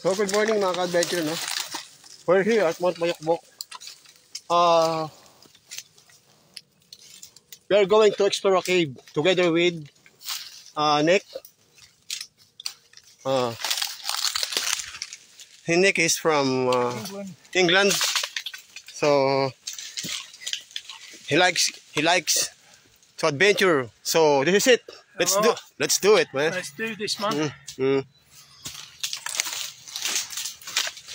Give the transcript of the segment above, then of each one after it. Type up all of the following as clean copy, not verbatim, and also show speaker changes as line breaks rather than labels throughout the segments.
So good morning mga ka-adventure, no? We're here at Mount Mayokbok. We are going to explore a cave together with Nick. Nick is from England. So he likes to adventure. So this is it. Let's do it, man.
Let's do this, man.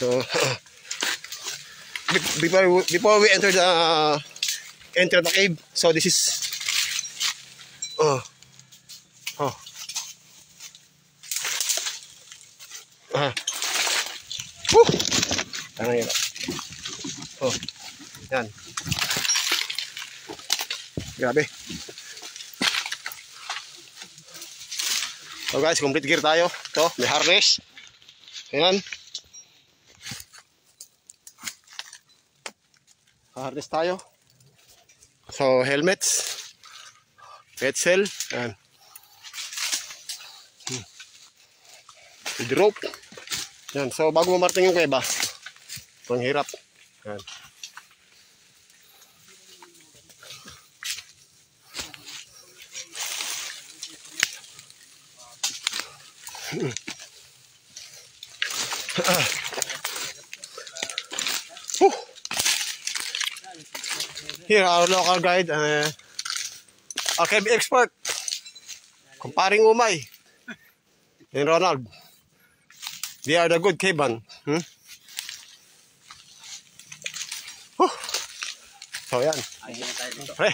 So before we enter the cave, so this is ano yun? Yan. Grabe. So guys, complete gear tayo. Ito, may harness. Ayan. Harness tayo. So, helmets. Petzl. Ayan. With rope. Ayan. So, bago mamarating yung kuweba, ang hirap. Ayan. Here, our local guide, our cave expert, kumparing Umay, and Ronald. They are the good caveman. So, yan. Pre.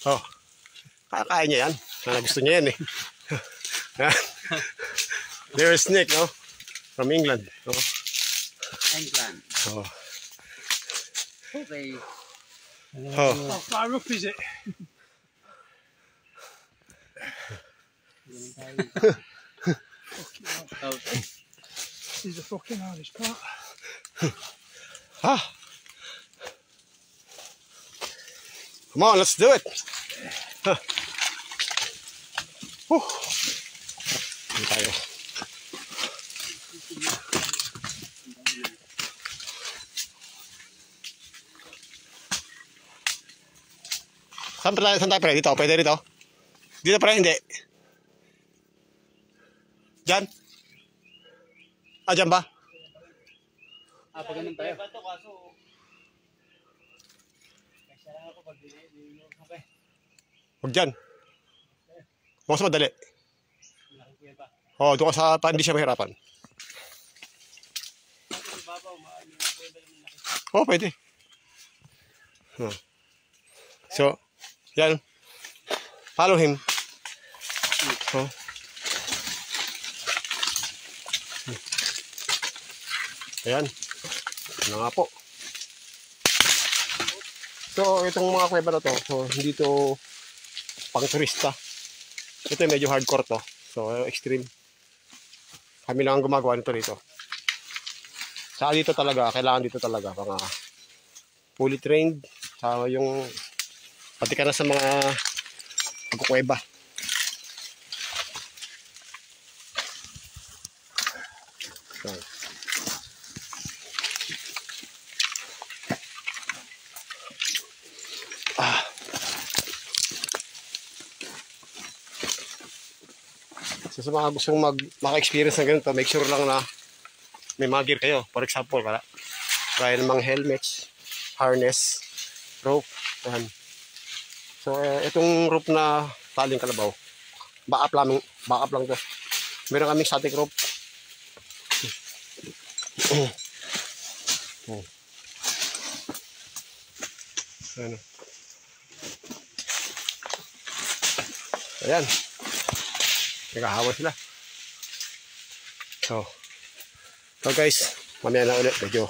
Oh, kakain niya yan. Gusto niya yan eh. There's Nick, no? From England. No?
England.
Oh.
Okay.
Oh.
How far up is it? This is the fucking hardest part.
Come on, let's do it. Dito tayo. Saan tayo pre? Dito? Pwede dito? Dito pre? Hindi. Diyan? Diyan ba?
Pag ganun tayo.
Huwag dyan. Mas madali. Doon ka sa hindi siya mahirapan. Pwede. So, yan. Follow him. Ayan. Ano nga po. So, itong mga kuweba na to, so, hindi to pang turista. Ito medyo hardcore to. So, extreme. Kami lang ang gumagawa nito rito. Saka dito talaga, kailangan dito talaga mga fully trained. Yung pati ka na sa mga pagkukuweba. So sa mga gustong maka-experience ng ganito, make sure lang na may mga gear kayo. For example, kaya ng mga helmets, harness, rope. Ayan. So itong rope na taling kalabaw, backup lang to. Meron kaming static rope. Ayan. Ayan. Nagkahawa sila. So guys, mamaya na ulit. Medyo